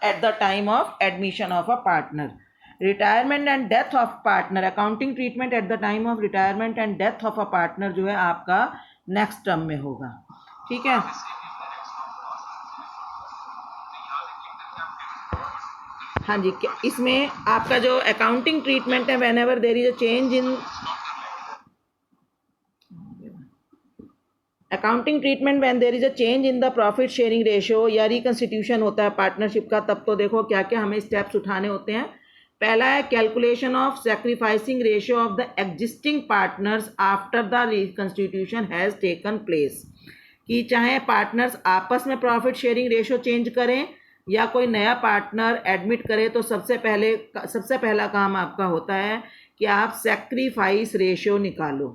at the time of admission of a partner. Retirement and death of partner, accounting treatment at the time of retirement and death of a partner जो है आपका next term में होगा, ठीक है। हाँ जी, इसमें आपका जो अकाउंटिंग ट्रीटमेंट है, whenever there is a change in accounting treatment when there is a change in the profit sharing ratio या रिकंस्टिट्यूशन होता है पार्टनरशिप का, तब तो देखो क्या क्या हमें स्टेप्स उठाने होते हैं। पहला है calculation of sacrificing ratio of the existing partners after the reconstitution has taken place, कि चाहे पार्टनर्स आपस में प्रॉफिट शेयरिंग रेशियो चेंज करें या कोई नया पार्टनर एडमिट करे, तो सबसे पहला काम आपका होता है कि आप सैक्रिफाइस रेशियो निकालो,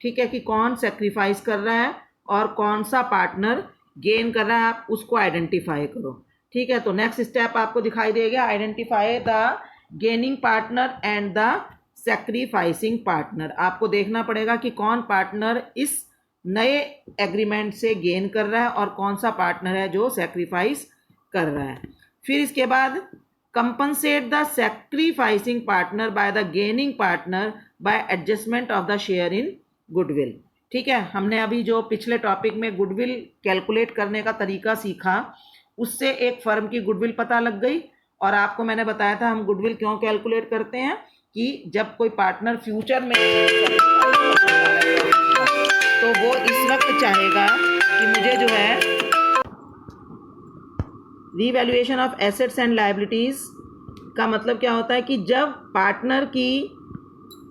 ठीक है, कि कौन सेक्रीफाइस कर रहा है और कौन सा पार्टनर गेन कर रहा है, आप उसको आइडेंटिफाई करो, ठीक है। तो नेक्स्ट स्टेप आपको दिखाई देगा, identify the gaining partner and the sacrificing partner. आपको देखना पड़ेगा कि कौन पार्टनर इस नए एग्रीमेंट से गेन कर रहा है और कौन सा पार्टनर है जो सेक्रीफाइस कर रहा है। फिर इसके बाद compensate the sacrificing partner by the gaining partner by adjustment of the share in goodwill, ठीक है। हमने अभी जो पिछले टॉपिक में गुडविल कैलकुलेट करने का तरीका सीखा, उससे एक फर्म की गुडविल पता लग गई, और आपको मैंने बताया था हम गुडविल क्यों कैलकुलेट करते हैं, कि जब कोई पार्टनर फ्यूचर में तो वो इस वक्त चाहेगा कि मुझे जो है revaluation of assets and liabilities का मतलब क्या होता है कि जब पार्टनर की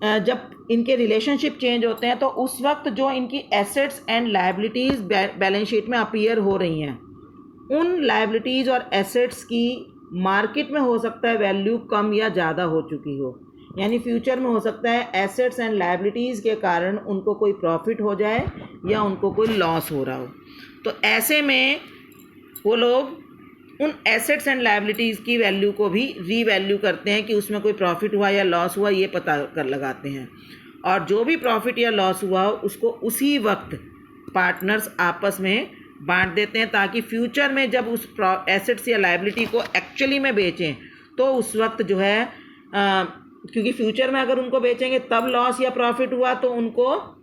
जब इनके रिलेशनशिप चेंज होते हैं तो उस वक्त जो इनकी assets and liabilities balance sheet में अपीयर हो रही हैं, उन लायबिलिटीज़ और एसेट्स की मार्केट में हो सकता है वैल्यू कम या ज़्यादा हो चुकी हो, यानी फ्यूचर में हो सकता है एसेट्स एंड लायबिलिटीज़ के कारण उनको कोई प्रॉफिट हो जाए या उनको कोई लॉस हो रहा हो। तो ऐसे में वो लोग उन एसेट्स एंड लायबिलिटीज़ की वैल्यू को भी रीवैल्यू करते हैं कि उसमें कोई प्रॉफिट हुआ या लॉस हुआ, ये पता कर लगाते हैं, और जो भी प्रॉफिट या लॉस हुआ उसको उसी वक्त पार्टनर्स आपस में बांट देते हैं, ताकि फ्यूचर में जब उस एसेट्स या लायबिलिटी को एक्चुअली में बेचें तो उस वक्त जो है क्योंकि फ्यूचर में अगर उनको बेचेंगे तब लॉस या प्रॉफिट हुआ तो उनको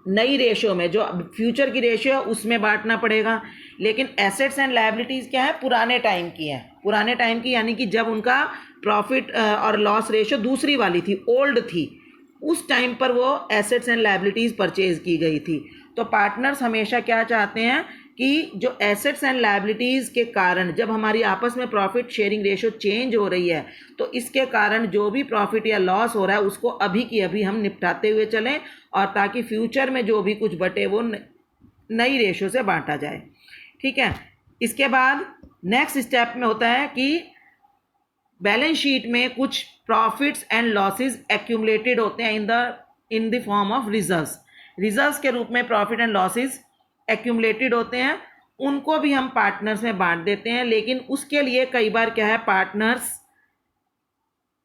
नई रेशियो में, जो फ्यूचर की रेशियो है उसमें बांटना पड़ेगा। लेकिन एसेट्स एंड लायबिलिटीज़ क्या है, पुराने टाइम की है, पुराने टाइम की, यानी कि जब उनका प्रॉफिट और लॉस रेशियो दूसरी वाली थी, ओल्ड थी, उस टाइम पर वो एसेट्स एंड लायबिलिटीज़ परचेज की गई थी। तो पार्टनर्स हमेशा क्या चाहते हैं कि जो एसेट्स एंड लायबिलिटीज़ के कारण जब हमारी आपस में प्रॉफिट शेयरिंग रेशियो चेंज हो रही है, तो इसके कारण जो भी प्रॉफिट या लॉस हो रहा है उसको अभी की अभी हम निपटाते हुए चलें, और ताकि फ्यूचर में जो भी कुछ बटे वो नई रेशियो से बांटा जाए, ठीक है। इसके बाद नेक्स्ट स्टेप में होता है कि बैलेंस शीट में कुछ प्रॉफिट्स एंड लॉसेस एक्यूमुलेटेड होते हैं in the form of reserves के रूप में प्रॉफिट एंड लॉसेस एक्यूमुलेटेड होते हैं, उनको भी हम पार्टनर्स में बांट देते हैं। लेकिन उसके लिए कई बार क्या है, पार्टनर्स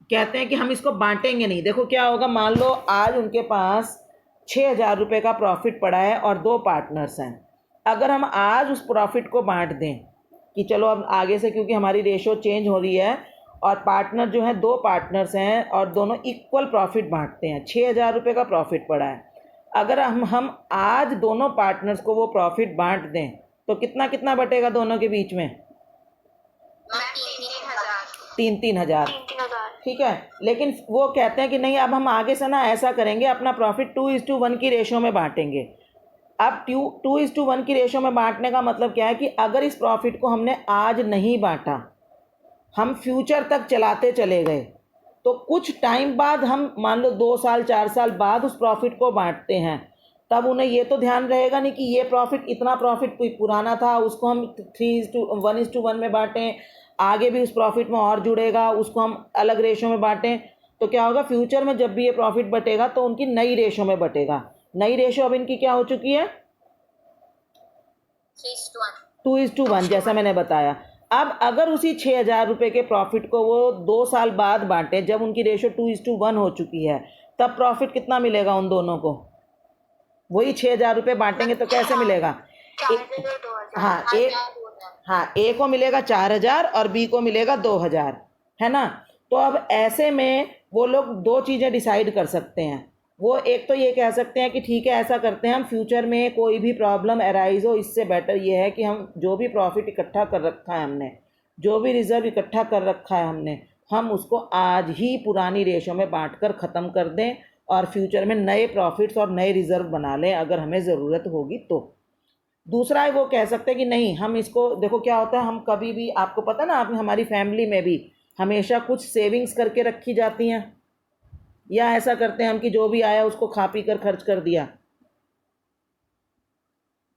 कहते हैं कि हम इसको बांटेंगे नहीं। देखो क्या होगा, मान लो आज उनके पास 6,000 रुपये का प्रॉफिट पड़ा है और 2 पार्टनर्स हैं, अगर हम आज उस प्रॉफिट को बांट दें कि चलो अब आगे से क्योंकि हमारी रेशो चेंज हो रही है और पार्टनर जो है 2 पार्टनर्स हैं और दोनों इक्वल प्रॉफिट बांटते हैं, 6,000 रुपये का प्रॉफिट पड़ा है, अगर हम आज दोनों पार्टनर्स को वो प्रॉफिट बांट दें तो कितना कितना बटेगा दोनों के बीच में? 3,000, ठीक है। लेकिन वो कहते हैं कि नहीं, अब हम आगे से ना ऐसा करेंगे, अपना प्रॉफिट 2:1 की रेशो में बांटेंगे। अब 2:1 की रेशो में बांटने का मतलब क्या है कि अगर इस प्रॉफिट को हमने आज नहीं बांटा, हम फ्यूचर तक चलाते चले गए, तो कुछ टाइम बाद हम मान लो 2 साल 4 साल बाद उस प्रॉफिट को बांटते हैं, तब उन्हें ये तो ध्यान रहेगा नहीं कि ये प्रॉफिट, इतना प्रॉफिट कोई पुराना था उसको हम 3:1 में बांटें, आगे भी उस प्रॉफिट में और जुड़ेगा उसको हम अलग रेशो में बांटें। तो क्या होगा, फ्यूचर में जब भी ये प्रॉफिट बटेगा तो उनकी नई रेशो में बटेगा। नई रेशो अब इनकी क्या हो चुकी है? 2:1, जैसा मैंने बताया। अब अगर उसी 6,000 रुपये के प्रॉफिट को वो 2 साल बाद बांटे, जब उनकी रेशो 2:1 हो चुकी है, तब प्रॉफिट कितना मिलेगा उन दोनों को? वही 6,000 रुपये बांटेंगे तो कैसे मिलेगा? हाँ, हाँ, ए को मिलेगा 4,000 और बी को मिलेगा 2,000, है ना। तो अब ऐसे में वो लोग दो चीज़ें डिसाइड कर सकते हैं। वो एक तो ये कह सकते हैं कि ठीक है ऐसा करते हैं, हम फ्यूचर में कोई भी प्रॉब्लम अराइज हो, इससे बेटर ये है कि हम जो भी प्रॉफिट इकट्ठा कर रखा है हमने, जो भी रिज़र्व इकट्ठा कर रखा है हमने, हम उसको आज ही पुरानी रेशो में बांट कर ख़त्म कर दें और फ्यूचर में नए प्रॉफिट्स और नए रिज़र्व बना लें अगर हमें ज़रूरत होगी तो। दूसरा है वो कह सकते हैं कि नहीं, हम इसको देखो क्या होता है, हम कभी भी, आपको पता ना, आप हमारी फैमिली में भी हमेशा कुछ सेविंग्स करके रखी जाती हैं, या ऐसा करते हैं हम कि जो भी आया उसको खा पी कर खर्च कर दिया।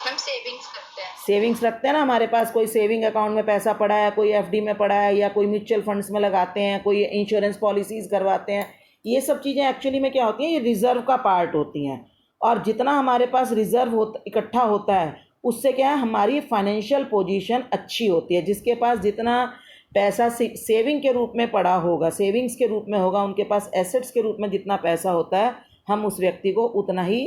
हम सेविंग्स करते हैं, सेविंग्स रखते हैं ना, हमारे पास कोई सेविंग अकाउंट में पैसा पड़ा है, कोई एफडी में पड़ा है, या कोई म्यूचुअल फंड्स में लगाते हैं, कोई इंश्योरेंस पॉलिसीज़ करवाते हैं। ये सब चीज़ें एक्चुअली में क्या होती हैं, ये रिज़र्व का पार्ट होती हैं। और जितना हमारे पास रिज़र्व इकट्ठा होता है उससे क्या है, हमारी फाइनेंशियल पोजीशन अच्छी होती है। जिसके पास जितना पैसा सेविंग के रूप में पड़ा होगा, सेविंग्स के रूप में होगा, उनके पास एसेट्स के रूप में जितना पैसा होता है, हम उस व्यक्ति को उतना ही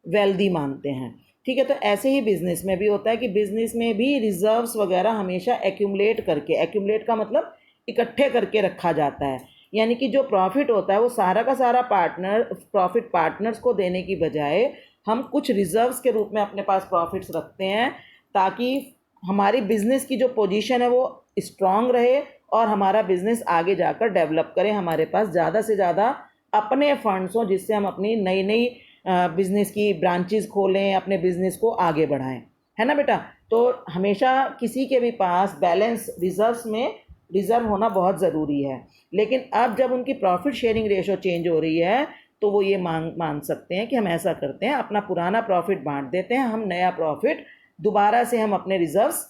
वेल्दी मानते हैं। ठीक है, तो ऐसे ही बिज़नेस में भी होता है कि बिज़नेस में भी रिजर्व्स वगैरह हमेशा एक्यूमुलेट करके, एक्यूमुलेट का मतलब इकट्ठे करके रखा जाता है। यानी कि जो प्रॉफिट होता है वो सारा का सारा प्रॉफिट पार्टनर्स को देने की बजाय हम कुछ रिजर्व्स के रूप में अपने पास प्रॉफिट्स रखते हैं, ताकि हमारी बिज़नेस की जो पोजीशन है वो स्ट्रांग रहे और हमारा बिज़नेस आगे जाकर डेवलप करें, हमारे पास ज़्यादा से ज़्यादा अपने फंड्स हों जिससे हम अपनी नई नई बिज़नेस की ब्रांचेस खोलें, अपने बिज़नेस को आगे बढ़ाएं, है ना बेटा। तो हमेशा किसी के भी पास बैलेंस रिजर्व्स में रिज़र्व होना बहुत ज़रूरी है। लेकिन अब जब उनकी प्रॉफिट शेयरिंग रेशो चेंज हो रही है तो वो ये मान सकते हैं कि हम ऐसा करते हैं, अपना पुराना प्रॉफिट बांट देते हैं, हम नया प्रॉफिट दोबारा से हम अपने रिजर्व्स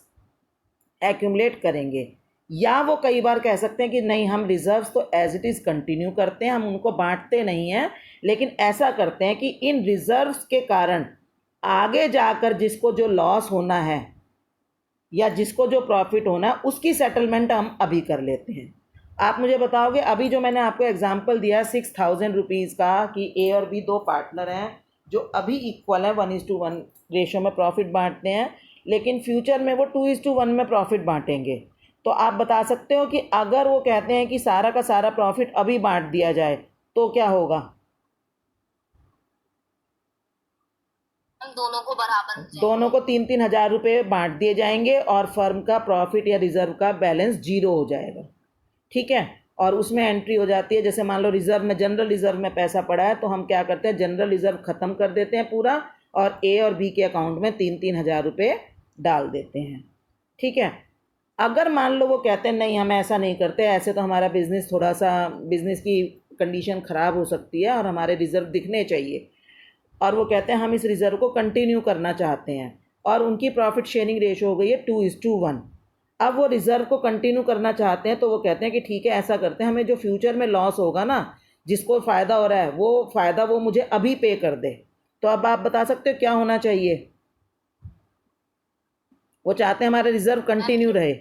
एक्यूमुलेट करेंगे। या वो कई बार कह सकते हैं कि नहीं, हम रिजर्व्स तो एज इट इज़ कंटिन्यू करते हैं, हम उनको बांटते नहीं हैं, लेकिन ऐसा करते हैं कि इन रिजर्व्स के कारण आगे जाकर जिसको जो लॉस होना है या जिसको जो प्रॉफिट होना है उसकी सेटलमेंट हम अभी कर लेते हैं। आप मुझे बताओगे, अभी जो मैंने आपको एग्जांपल दिया 6,000 रुपीज़ का कि ए और बी दो पार्टनर हैं जो अभी इक्वल है, 1:1 रेशो में प्रॉफिट बांटते हैं, लेकिन फ्यूचर में वो 2:1 में प्रॉफिट बांटेंगे। तो आप बता सकते हो कि अगर वो कहते हैं कि सारा का सारा प्रॉफिट अभी बांट दिया जाए तो क्या होगा? हम दोनों को बराबर, दोनों को 3-3 हज़ार रुपये बांट दिए जाएंगे और फर्म का प्रॉफिट या रिजर्व का बैलेंस 0 हो जाएगा। ठीक है, और उसमें एंट्री हो जाती है, जैसे मान लो रिजर्व में, जनरल रिजर्व में पैसा पड़ा है तो हम क्या करते हैं, जनरल रिजर्व ख़त्म कर देते हैं पूरा और ए और बी के अकाउंट में 3-3 हज़ार रुपये डाल देते हैं। ठीक है, अगर मान लो वो कहते हैं नहीं हम ऐसा नहीं करते, ऐसे तो हमारा बिज़नेस थोड़ा सा, बिज़नेस की कंडीशन ख़राब हो सकती है और हमारे रिज़र्व दिखने चाहिए, और वो कहते हैं हम इस रिज़र्व को कंटिन्यू करना चाहते हैं, और उनकी प्रॉफिट शेयरिंग रेशो हो गई है 2:1। अब वो रिज़र्व को कंटिन्यू करना चाहते हैं तो वो कहते हैं कि ठीक है ऐसा करते हैं, हमें जो फ्यूचर में लॉस होगा ना, जिसको फ़ायदा हो रहा है वो फ़ायदा वो मुझे अभी पे कर दे। तो अब आप बता सकते हो क्या होना चाहिए? वो चाहते हैं हमारा रिज़र्व कंटिन्यू रहे।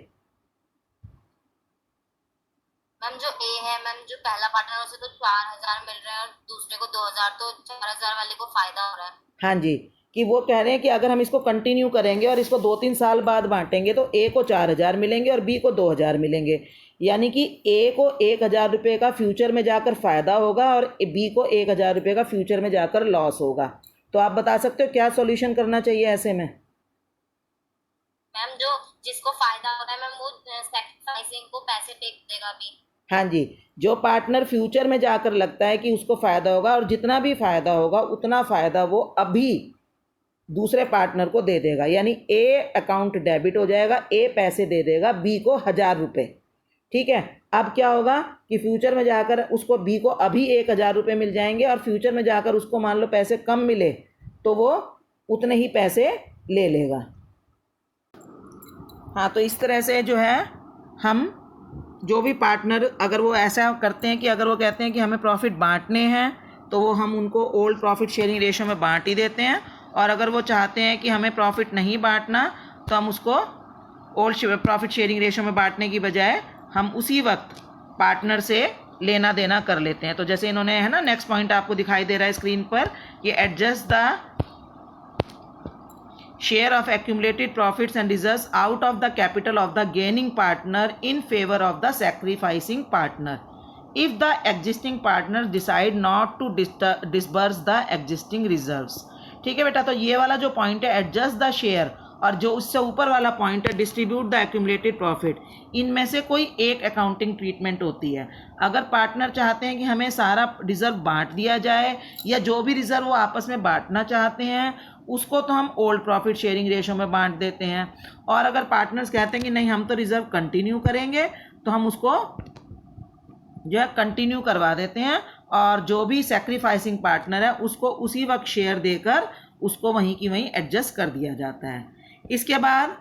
मैम जो ए है, मैम जो पहला पार्टनर उसे तो 4,000 मिल रहे हैं और दूसरे को 2,000, तो 4,000 वाले को फायदा हो रहा है। हाँ जी, कि वो कह रहे हैं कि अगर हम इसको कंटिन्यू करेंगे और इसको 2-3 साल बाद बांटेंगे तो ए को 4,000 मिलेंगे और बी को 2,000 मिलेंगे, यानी कि ए को 1,000 रुपये का फ्यूचर में जाकर फ़ायदा होगा और बी को 1,000 रुपये का फ्यूचर में जाकर लॉस होगा। तो आप बता सकते हो क्या सॉल्यूशन करना चाहिए ऐसे में? मैम जो जिसको फायदा हो रहा है मैम वो सैक्रिफाइसिंग को पैसे पे देगा भी। हाँ जी, जो पार्टनर फ्यूचर में जाकर लगता है कि उसको फ़ायदा होगा और जितना भी फ़ायदा होगा उतना फ़ायदा वो अभी दूसरे पार्टनर को दे देगा, यानी ए अकाउंट डेबिट हो जाएगा, ए पैसे दे देगा बी को 1,000 रुपये। ठीक है, अब क्या होगा कि फ्यूचर में जाकर उसको बी को अभी 1,000 रुपये मिल जाएंगे और फ्यूचर में जाकर उसको मान लो पैसे कम मिले तो वो उतने ही पैसे ले लेगा। हाँ, तो इस तरह से जो है हम जो भी पार्टनर, अगर वो ऐसा करते हैं कि अगर वो कहते हैं कि हमें प्रॉफिट बांटने हैं तो वो हम उनको ओल्ड प्रॉफिट शेयरिंग रेशो में बांट ही देते हैं, और अगर वो चाहते हैं कि हमें प्रॉफिट नहीं बांटना तो हम उसको ओल्ड प्रॉफिट शेयरिंग रेशो में बांटने की बजाय हम उसी वक्त पार्टनर से लेना देना कर लेते हैं। तो जैसे इन्होंने, है ना, नेक्स्ट पॉइंट आपको दिखाई दे रहा है स्क्रीन पर, ये share of accumulated profits and reserves out of the capital of the gaining partner in favor of the sacrificing partner if the existing partners decide not to disburse the existing reserves। ठीक है बेटा, तो ये वाला जो point है adjust the share, और जो उससे ऊपर वाला पॉइंट है डिस्ट्रीब्यूट द एक्यूमुलेटेड प्रॉफिट, इनमें से कोई एक अकाउंटिंग ट्रीटमेंट होती है। अगर पार्टनर चाहते हैं कि हमें सारा रिजर्व बांट दिया जाए, या जो भी रिजर्व वो आपस में बांटना चाहते हैं उसको तो हम ओल्ड प्रॉफिट शेयरिंग रेशो में बांट देते हैं, और अगर पार्टनर्स कहते हैं कि नहीं हम तो रिजर्व कंटिन्यू करेंगे तो हम उसको जो है कंटिन्यू करवा देते हैं, और जो भी सेक्रीफाइसिंग पार्टनर है उसको उसी वक्त शेयर देकर उसको वहीं की वहीं एडजस्ट कर दिया जाता है। इसके बाद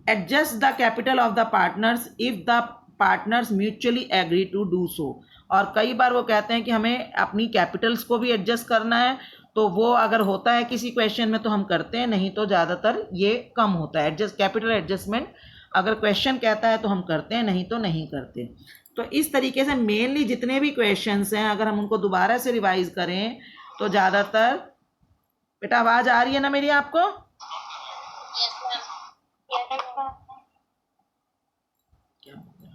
adjust the capital of the partners if the partners mutually agree to do so, और कई बार वो कहते हैं कि हमें अपनी कैपिटल्स को भी एडजस्ट करना है, तो वो अगर होता है किसी क्वेश्चन में तो हम करते हैं, नहीं तो ज़्यादातर ये कम होता है। एडजस्ट कैपिटल एडजस्टमेंट अगर क्वेश्चन कहता है तो हम करते हैं, नहीं तो नहीं करते। तो इस तरीके से मेनली जितने भी क्वेश्चंस हैं अगर हम उनको दोबारा से रिवाइज करें तो ज़्यादातर, बेटा आवाज़ आ रही है ना मेरी आपको? Yes ma'am. क्या हो गया?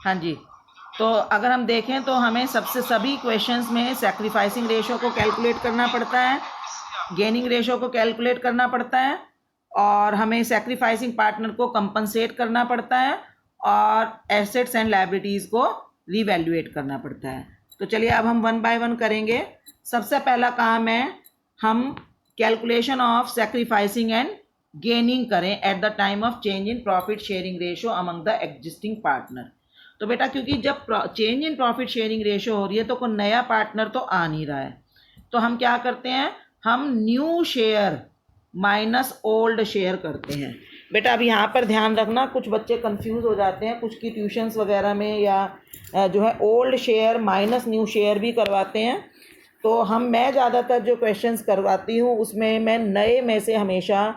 हाँ जी, तो अगर हम देखें तो हमें सभी क्वेश्चंस में सैक्रिफाइसिंग रेशो को कैलकुलेट करना पड़ता है, गेनिंग रेशो को कैलकुलेट करना पड़ता है, और हमें सैक्रिफाइसिंग पार्टनर को कंपनसेट करना पड़ता है, और एसेट्स एंड लायबिलिटीज़ को रीवैल्यूएट करना पड़ता है। तो चलिए अब हम वन बाय वन करेंगे। सबसे पहला काम है हम calculation of sacrificing and gaining करें at the time of change in profit sharing ratio among the existing partner. तो बेटा क्योंकि जब change in profit sharing ratio हो रही है तो कोई नया पार्टनर तो आ नहीं रहा है, तो हम क्या करते हैं, हम new share minus old share करते हैं। बेटा अब यहाँ पर ध्यान रखना, कुछ बच्चे कंफ्यूज हो जाते हैं, कुछ की ट्यूशन्स वगैरह में या जो है old share minus new share भी करवाते हैं। तो मैं ज़्यादातर जो क्वेश्चंस करवाती हूँ उसमें मैं नए में से हमेशा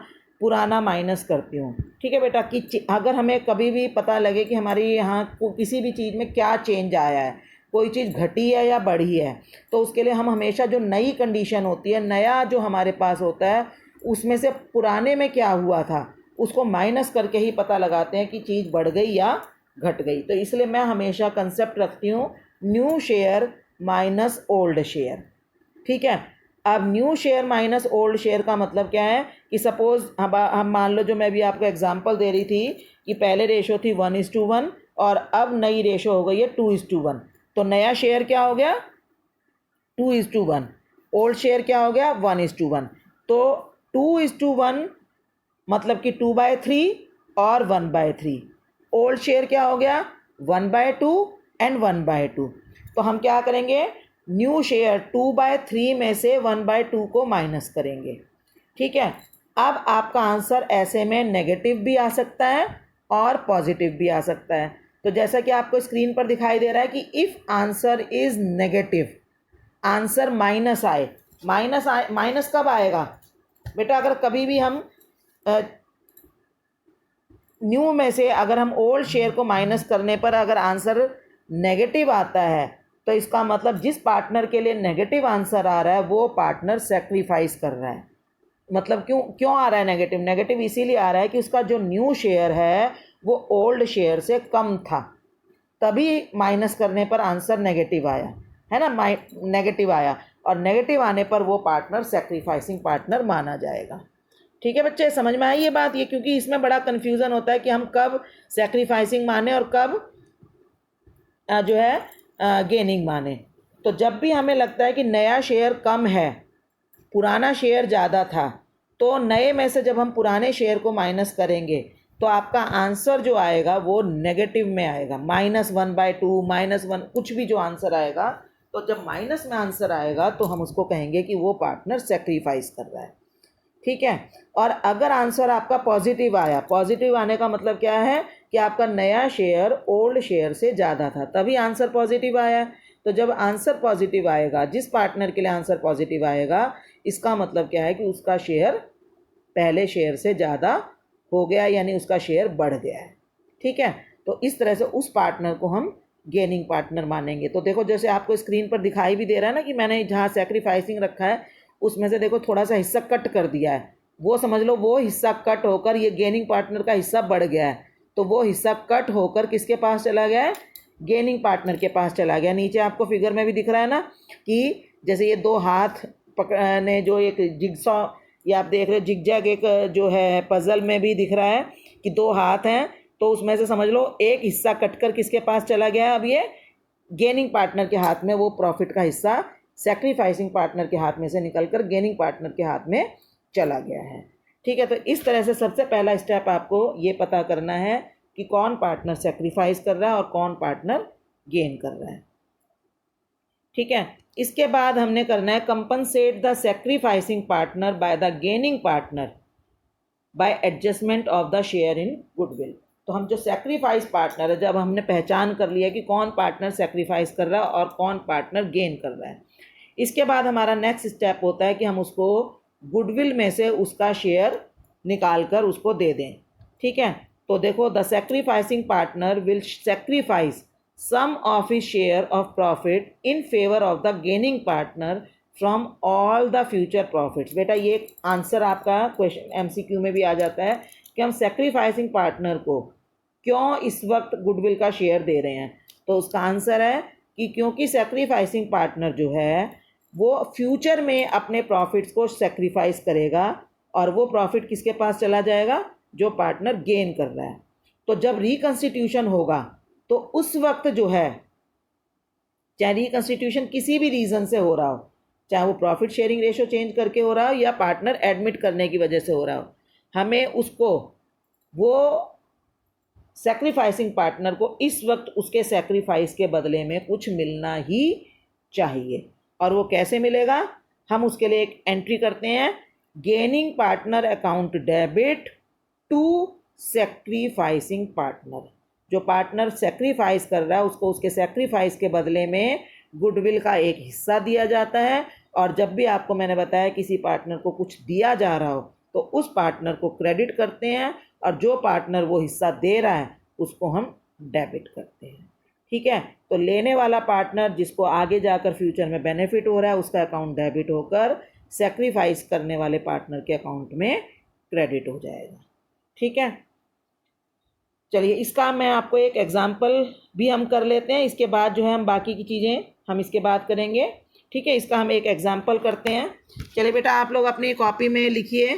पुराना माइनस करती हूँ। ठीक है बेटा, कि अगर हमें कभी भी पता लगे कि हमारी यहाँ को किसी भी चीज़ में क्या चेंज आया है, कोई चीज़ घटी है या बढ़ी है, तो उसके लिए हम हमेशा जो नई कंडीशन होती है, नया जो हमारे पास होता है, उसमें से पुराने में क्या हुआ था उसको माइनस करके ही पता लगाते हैं कि चीज़ बढ़ गई या घट गई। तो इसलिए मैं हमेशा कंसेप्ट रखती हूँ new share minus old share. ठीक है, अब new share minus old share का मतलब क्या है कि सपोज़ हम मान लो, जो मैं भी आपको एग्जांपल दे रही थी कि पहले रेशो थी 1:1 और अब नई रेशो हो गई है 2:1, तो नया शेयर क्या हो गया 2:1, ओल्ड शेयर क्या हो गया 1:1। तो 2:1 मतलब कि 2/3 और 1/3, ओल्ड शेयर क्या हो गया 1/2 एंड 1/2। तो हम क्या करेंगे, न्यू शेयर 2/3 में से 1/2 को माइनस करेंगे। ठीक है, अब आपका आंसर ऐसे में नेगेटिव भी आ सकता है और पॉजिटिव भी आ सकता है। तो जैसा कि आपको स्क्रीन पर दिखाई दे रहा है कि if answer is negative, answer minus आए, माइनस कब आएगा बेटा, अगर कभी भी हम न्यू में से अगर हम ओल्ड शेयर को माइनस करने पर अगर आंसर नेगेटिव आता है तो इसका मतलब जिस पार्टनर के लिए नेगेटिव आंसर आ रहा है वो पार्टनर सेक्रीफाइस कर रहा है। मतलब क्यों आ रहा है नेगेटिव, नेगेटिव इसीलिए आ रहा है कि उसका जो न्यू शेयर है वो ओल्ड शेयर से कम था, तभी माइनस करने पर आंसर नेगेटिव आया है ना, नेगेटिव आया, और नेगेटिव आने पर वो पार्टनर सेक्रीफाइसिंग पार्टनर माना जाएगा। ठीक है बच्चे, समझ में आई ये बात? ये क्योंकि इसमें बड़ा कन्फ्यूज़न होता है कि हम कब सेक्रीफाइसिंग माने और कब जो है गेनिंग माने। तो जब भी हमें लगता है कि नया शेयर कम है, पुराना शेयर ज़्यादा था, तो नए में से जब हम पुराने शेयर को माइनस करेंगे तो आपका आंसर जो आएगा वो नेगेटिव में आएगा, -1/2 -1 कुछ भी जो आंसर आएगा। तो जब माइनस में आंसर आएगा तो हम उसको कहेंगे कि वो पार्टनर सेक्रीफाइस कर रहा है। ठीक है, और अगर आंसर आपका पॉजिटिव आया, पॉजिटिव आने का मतलब क्या है कि आपका नया शेयर ओल्ड शेयर से ज़्यादा था, तभी आंसर पॉजिटिव आया। तो जब आंसर पॉजिटिव आएगा, जिस पार्टनर के लिए आंसर पॉजिटिव आएगा, इसका मतलब क्या है कि उसका शेयर पहले शेयर से ज़्यादा हो गया, यानी उसका शेयर बढ़ गया है। ठीक है, तो इस तरह से उस पार्टनर को हम गेनिंग पार्टनर मानेंगे। तो देखो जैसे आपको स्क्रीन पर दिखाई भी दे रहा है ना कि मैंने जहाँ सेक्रीफाइसिंग रखा है उसमें से देखो थोड़ा सा हिस्सा कट कर दिया है, वो समझ लो वो हिस्सा कट होकर ये गेनिंग पार्टनर का हिस्सा बढ़ गया है। तो वो हिस्सा कट होकर किसके पास चला गया है? गेनिंग पार्टनर के पास चला गया। नीचे आपको फिगर में भी दिख रहा है ना कि जैसे ये दो हाथ पकड़ने जो एक जिगसॉ, ये आप देख रहे हो जिगजैग एक जो है पजल में भी दिख रहा है कि दो हाथ हैं, तो उसमें से समझ लो एक हिस्सा कटकर किसके पास चला गया है? अब ये गेनिंग पार्टनर के हाथ में वो प्रॉफिट का हिस्सा सैक्रिफाइसिंग पार्टनर के हाथ में से निकलकर गेनिंग पार्टनर के हाथ में चला गया है। ठीक है, तो इस तरह से सबसे पहला स्टेप आपको ये पता करना है कि कौन पार्टनर सैक्रिफाइस कर रहा है और कौन पार्टनर गेन कर रहा है। ठीक है, इसके बाद हमने करना है compensate the sacrificing partner by the gaining partner by adjustment of the share in goodwill. तो हम जो सैक्रिफाइस पार्टनर है, जब हमने पहचान कर लिया कि कौन पार्टनर सैक्रिफाइस कर रहा है और कौन पार्टनर गेन कर रहा है, इसके बाद हमारा नेक्स्ट स्टेप होता है कि हम उसको गुडविल में से उसका शेयर निकाल कर उसको दे दें। ठीक है, तो देखो the sacrificing partner will sacrifice some of his share of profit in favour of the gaining partner from all the future profits. बेटा ये आंसर आपका क्वेश्चन MCQ में भी आ जाता है कि हम सैक्रिफाइसिंग पार्टनर को क्यों इस वक्त गुडविल का शेयर दे रहे हैं। तो उसका आंसर है कि क्योंकि सैक्रिफाइसिंग पार्टनर जो है वो फ्यूचर में अपने प्रॉफिट्स को सैक्रिफाइस करेगा और वो प्रॉफिट किसके पास चला जाएगा? जो पार्टनर गेन कर रहा है। तो जब रिकंस्टिट्यूशन होगा तो उस वक्त जो है, चाहे रिकंस्टिट्यूशन किसी भी रीज़न से हो रहा हो, चाहे वो प्रॉफिट शेयरिंग रेशो चेंज करके हो रहा हो या पार्टनर एडमिट करने की वजह से हो रहा हो, हमें उसको वो सैक्रिफाइसिंग पार्टनर को इस वक्त उसके सैक्रिफाइस के बदले में कुछ मिलना ही चाहिए। और वो कैसे मिलेगा? हम उसके लिए एक एंट्री करते हैं, gaining partner account debit to sacrificing partner. जो पार्टनर सैक्रिफाइस कर रहा है उसको उसके सैक्रिफाइस के बदले में गुडविल का एक हिस्सा दिया जाता है। और जब भी आपको मैंने बताया किसी पार्टनर को कुछ दिया जा रहा हो तो उस पार्टनर को क्रेडिट करते हैं और जो पार्टनर वो हिस्सा दे रहा है उसको हम डेबिट करते हैं। ठीक है, तो लेने वाला पार्टनर जिसको आगे जाकर फ्यूचर में बेनिफिट हो रहा है उसका अकाउंट डेबिट होकर सैक्रिफाइस करने वाले पार्टनर के अकाउंट में क्रेडिट हो जाएगा। ठीक है, चलिए इसका मैं आपको एक एग्जांपल भी हम कर लेते हैं, इसके बाद जो है हम बाकी की चीज़ें हम इसके बाद करेंगे। ठीक है, इसका हम एक एग्जांपल करते हैं। चलिए बेटा आप लोग अपनी कॉपी में लिखिए,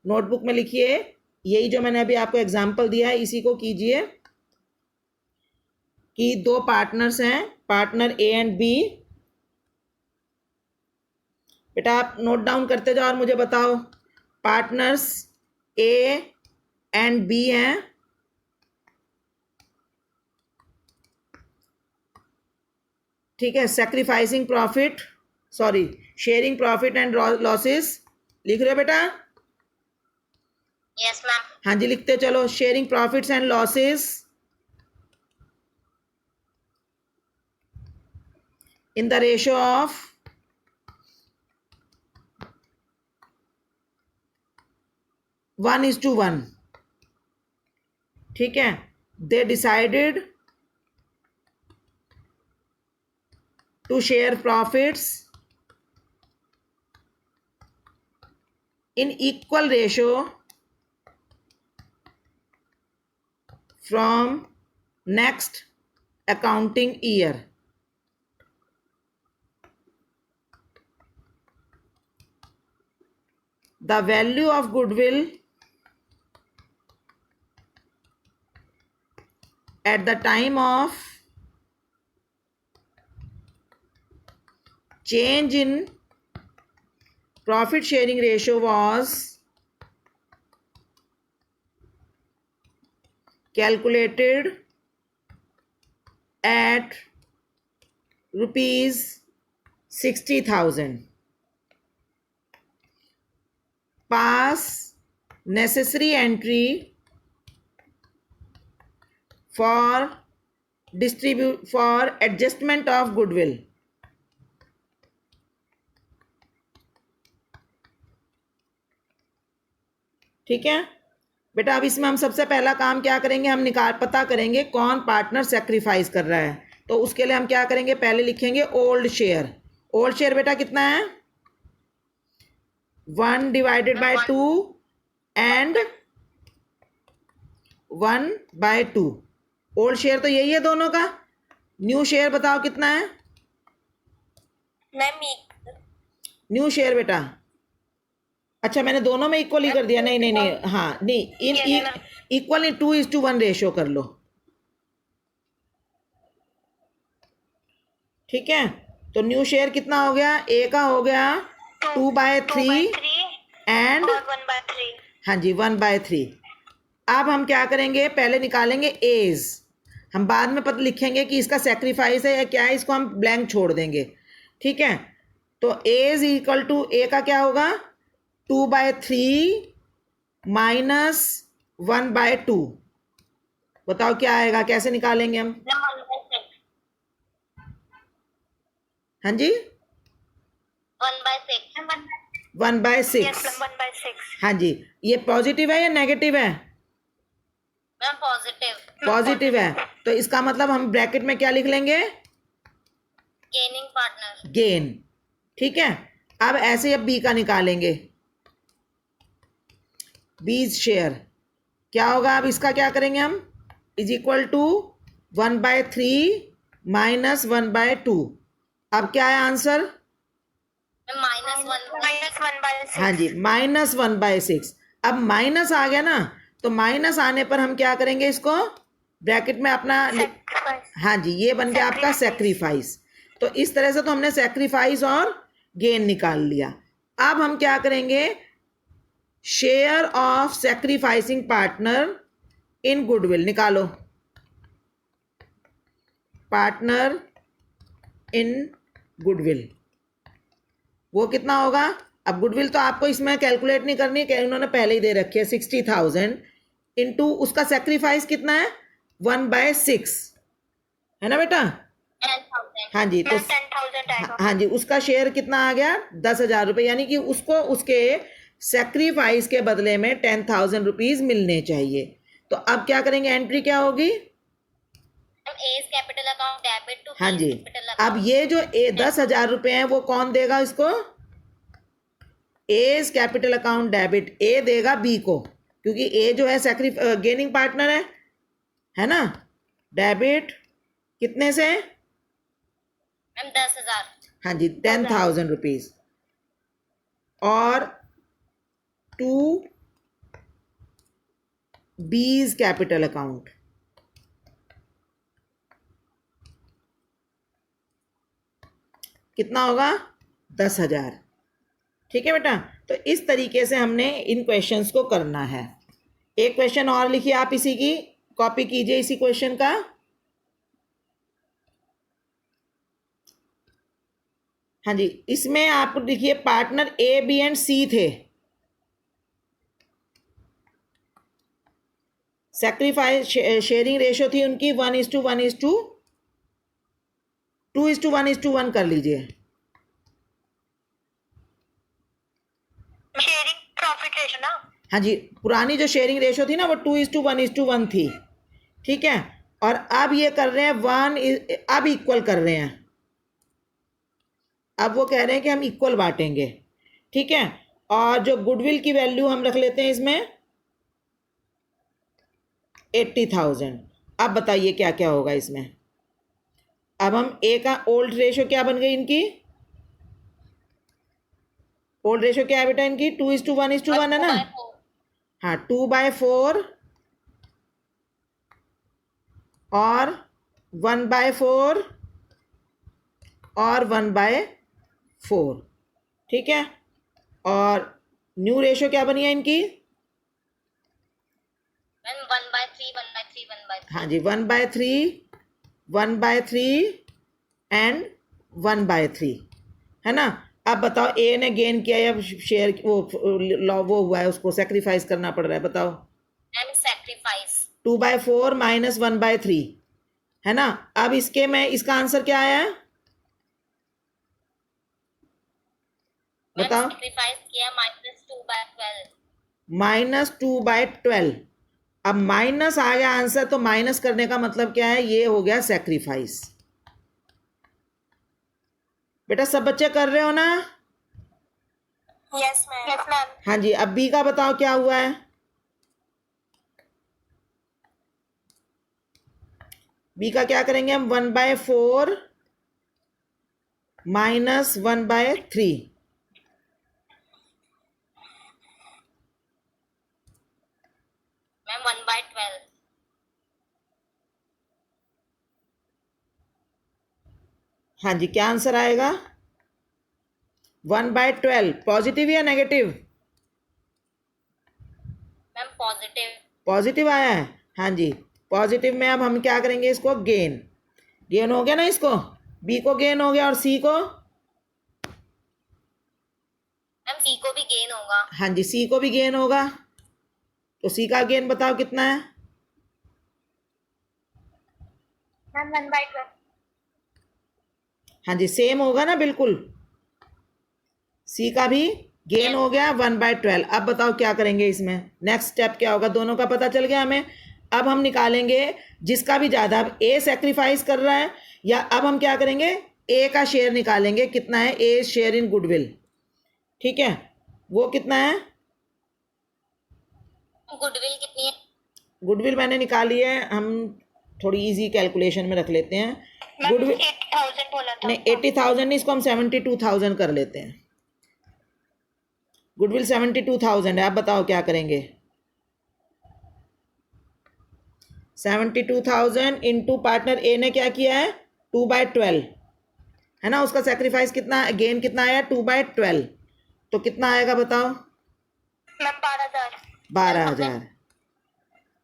नोटबुक में लिखिए, यही जो मैंने अभी आपको एग्जांपल दिया है इसी को कीजिए कि दो पार्टनर्स हैं, पार्टनर A एंड B। बेटा आप नोट डाउन करते जाओ और मुझे बताओ, पार्टनर्स A एंड B हैं। ठीक है, sacrificing profit, sorry sharing profit and losses लिख रहे हो बेटा? Yes ma'am. हाँ जी लिखते चलो, sharing profits and losses in the ratio of 1:1। ठीक है, they decided to share profits in equal ratio from next accounting year। The value of goodwill at the time of change in profit sharing ratio was calculated at rupees 60,000। Pass necessary entry for adjustment of goodwill। ठीक है बेटा। अब इसमें हम सबसे पहला काम क्या करेंगे, हम पता करेंगे कौन पार्टनर सेक्रीफाइस कर रहा है। तो उसके लिए हम क्या करेंगे, पहले लिखेंगे ओल्ड शेयर। ओल्ड शेयर बेटा कितना है, 1 divided by 2 and 1/2। Old share तो यही है दोनों का। न्यू शेयर बताओ कितना है मैम। न्यू शेयर बेटा। अच्छा मैंने दोनों में इक्वल ही कर दिया, नहीं नहीं नहीं, हाँ नहीं, इन इक्वल नहीं, 2:1 रेशियो कर लो। ठीक है, तो न्यू शेयर कितना हो गया, ए का हो गया 2/3 एंड 1/3। हाँ जी 1/3। अब हम क्या करेंगे, पहले निकालेंगे एज। हम बाद में पता लिखेंगे कि इसका सेक्रीफाइस है या क्या है, इसको हम ब्लैंक छोड़ देंगे। ठीक है, तो एज इक्वल टू ए का क्या होगा 2/3 माइनस 1/2। बताओ क्या आएगा, कैसे निकालेंगे हम। हाँ जी 1/6। हाँ जी, ये पॉजिटिव है या नेगेटिव है, मैम पॉजिटिव। पॉजिटिव है, तो इसका मतलब हम ब्रैकेट में क्या लिख लेंगे, गेनिंग पार्टनर गेन। ठीक है, अब ऐसे अब बी का निकालेंगे, बीज शेयर क्या होगा। अब इसका क्या करेंगे हम, इज इक्वल टू 1/3 माइनस 1/2। अब क्या है आंसर, -1/6। हाँ जी -1/6। अब माइनस आ गया ना, तो माइनस आने पर हम क्या करेंगे, इसको ब्रैकेट में अपना हाँ जी ये बन गया आपका सेक्रीफाइस। तो इस तरह से तो हमने सेक्रीफाइस और गेन निकाल लिया। अब हम क्या करेंगे, share of sacrificing partner in goodwill निकालो। पार्टनर इन गुडविल वो कितना होगा। अब गुडविल तो आपको इसमें कैलकुलेट नहीं करनी है, उन्होंने पहले ही दे रखी है 60,000 इंटू उसका सेक्रीफाइस कितना है 1/6 है ना बेटा। 10,000। हाँ जी, तो 10,000 आएगा। हाँ जी उसका शेयर कितना आ गया 10,000 रुपये, यानी कि उसको उसके सेक्रीफाइस के बदले में 10,000 रुपीज मिलने चाहिए। तो अब क्या करेंगे, एंट्री क्या होगी, as capital account debit to हाँ जी। कैपिटल अब अकाउंट। ये जो 10,000 रुपये हैं वो कौन देगा इसको, एज कैपिटल अकाउंट डेबिट ए देगा बी को, क्योंकि ए जो है गेनिंग पार्टनर है ना। डेबिट कितने से, मैम 10,000। हाँ जी 10,000 रुपीज, और टू बीज कैपिटल अकाउंट कितना होगा 10,000। ठीक है बेटा, तो इस तरीके से हमने इन क्वेश्चंस को करना है। एक क्वेश्चन और लिखिए आप, इसी की कॉपी कीजिए इसी क्वेश्चन का। हाँ जी, इसमें आप लिखिए पार्टनर ए बी एंड सी थे, सेक्रीफाइस शेयरिंग रेशियो थी उनकी 2:1 कर लीजिए। शेयरिंग प्रॉफिट रेशियो ना। हाँ जी, पुरानी जो शेयरिंग रेशियो थी ना वो 2:1 थी। ठीक है, और अब ये कर रहे हैं 1, अब इक्वल कर रहे हैं। अब वो कह रहे हैं कि हम इक्वल बांटेंगे। ठीक है, और जो गुडविल की वैल्यू हम रख लेते हैं इसमें 80,000। अब बताइए क्या क्या होगा इसमें। अब हम ए का ओल्ड रेशियो क्या बन गई इनकी, ओल्ड रेशियो क्या है बेटा इनकी 2:1 है ना। हाँ 2/4 और 1/4 और 1/4। ठीक है, और न्यू रेशियो क्या बनी है इनकी, 1/3 1/3 1/3। हाँ जी 1/3 1/3 एंड 1/3 है ना। अब बताओ ए ने गेन किया या शेयर वो हुआ है उसको सेक्रीफाइस करना पड़ रहा है, बताओ। मैम सेक्रीफाइस 2/4 माइनस 1/3 है ना। अब इसके में इसका आंसर क्या आया है बताओ। सेक्रीफाइस किया -2/12। -2/12। अब माइनस आ गया आंसर, तो माइनस करने का मतलब क्या है, ये हो गया सेक्रीफाइस। बेटा सब बच्चे कर रहे हो ना? Yes ma'am. Yes ma'am. हाँ जी, अब बी का बताओ क्या हुआ है। बी का क्या करेंगे हम, 1/4 - 1/3। मैम 1/12। हाँ जी, क्या आंसर आएगा? 1/12 पॉजिटिव या नेगेटिव? Ma'am positive. पॉजिटिव आया है। हाँ जी, पॉजिटिव में अब हम क्या करेंगे, इसको गेन। गेन हो गया ना, इसको बी को गेन हो गया, और सी को? मैम सी को भी गेन होगा। हाँ जी, सी को भी गेन होगा। तो सी का गेन बताओ कितना है? मैम 1/12। हाँ जी, सेम होगा ना, बिल्कुल। सी का भी गेन हो गया 1/12। अब बताओ क्या करेंगे इसमें, नेक्स्ट स्टेप क्या होगा? दोनों का पता चल गया हमें। अब हम निकालेंगे जिसका भी ज़्यादा। अब ए सेक्रीफाइस कर रहा है, या अब हम क्या करेंगे, ए का शेयर निकालेंगे। कितना है ए शेयर इन गुडविल? ठीक है, वो कितना है? गुडविल कितनी है? गुडविल मैंने निकाली है, हम थोड़ी इजी कैलकुलेशन में रख लेते हैं। मैम गुडविल 80,000 बोला था। नहीं, 80,000 नहीं, इसको हम 72,000 कर लेते हैं। गुडविल 72,000 है। आप बताओ क्या करेंगे? 72,000 इंटू पार्टनर ए ने क्या किया है, 2/12 है ना। उसका सेक्रीफाइस कितना, गेन कितना आया, 2/12। तो कितना आएगा बताओ? मैम 12,000। 12,000।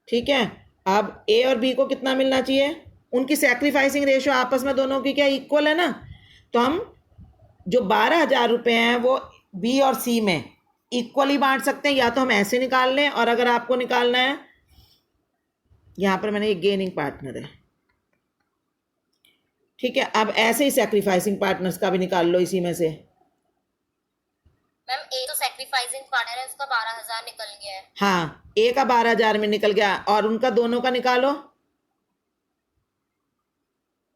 ठीक है, अब ए और बी को कितना मिलना चाहिए? उनकी सेक्रीफाइसिंग रेशियो आपस में दोनों की क्या इक्वल है ना। तो हम जो 12,000 रुपये हैं वो बी और सी में इक्वली बांट सकते हैं, या तो हम ऐसे निकाल लें, और अगर आपको निकालना है, यहाँ पर मैंने ये गेनिंग पार्टनर है, ठीक है। अब ऐसे ही सेक्रीफाइसिंग पार्टनर्स का भी निकाल लो इसी में से। मैम ए तो सेक्रीफाइसिंग पार्टनर है, उसका 12,000 निकल गया है। हाँ, ए का 12,000 में निकल गया, और उनका दोनों का निकालो।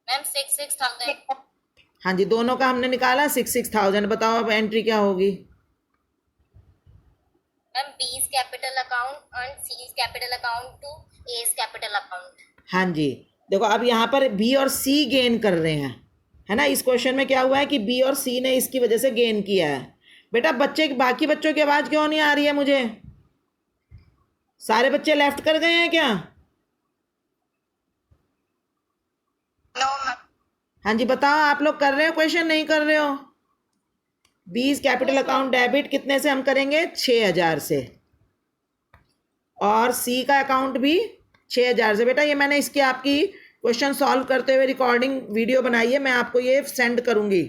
मैम 6,000। हाँ जी, दोनों का हमने निकाला 6,000। बताओ अब एंट्री क्या होगी? Ma'am B's capital account and C's capital account to A's capital account. हाँ जी, देखो अब यहाँ पर बी और सी गेन कर रहे हैं, है ना। इस क्वेश्चन में क्या हुआ है कि बी और सी ने इसकी वजह से गेन किया है। बेटा बच्चे, बाकी बच्चों की आवाज़ क्यों नहीं आ रही है मुझे? सारे बच्चे लेफ्ट कर गए हैं क्या? No ma'am. हाँ जी, बताओ आप लोग कर रहे हो क्वेश्चन, नहीं कर रहे हो? बीस कैपिटल अकाउंट डेबिट कितने से हम करेंगे, 6,000 से, और सी का अकाउंट भी 6,000 से। बेटा ये मैंने इसकी आपकी क्वेश्चन सॉल्व करते हुए रिकॉर्डिंग वीडियो बनाई है, मैं आपको ये सेंड करूंगी।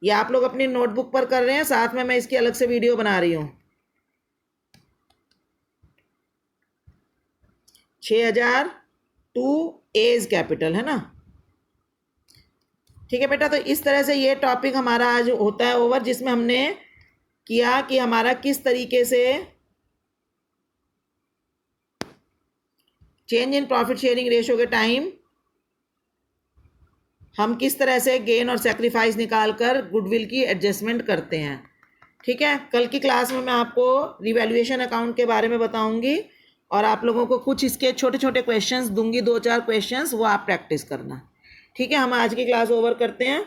ये आप लोग अपनी नोटबुक पर कर रहे हैं, साथ में मैं इसकी अलग से वीडियो बना रही हूँ। 6,000 टू एज कैपिटल, है ना। ठीक है बेटा, तो इस तरह से ये टॉपिक हमारा आज होता है ओवर, जिसमें हमने किया कि हमारा किस तरीके से change in profit sharing ratio के टाइम हम किस तरह से गेन और सेक्रीफाइस निकालकर गुडविल की एडजस्टमेंट करते हैं। ठीक है, कल की क्लास में मैं आपको रिवैल्यूएशन अकाउंट के बारे में बताऊंगी, और आप लोगों को कुछ इसके छोटे छोटे क्वेश्चंस दूंगी, 2-4 क्वेश्चंस, वो आप प्रैक्टिस करना। ठीक है, हम आज की क्लास ओवर करते हैं।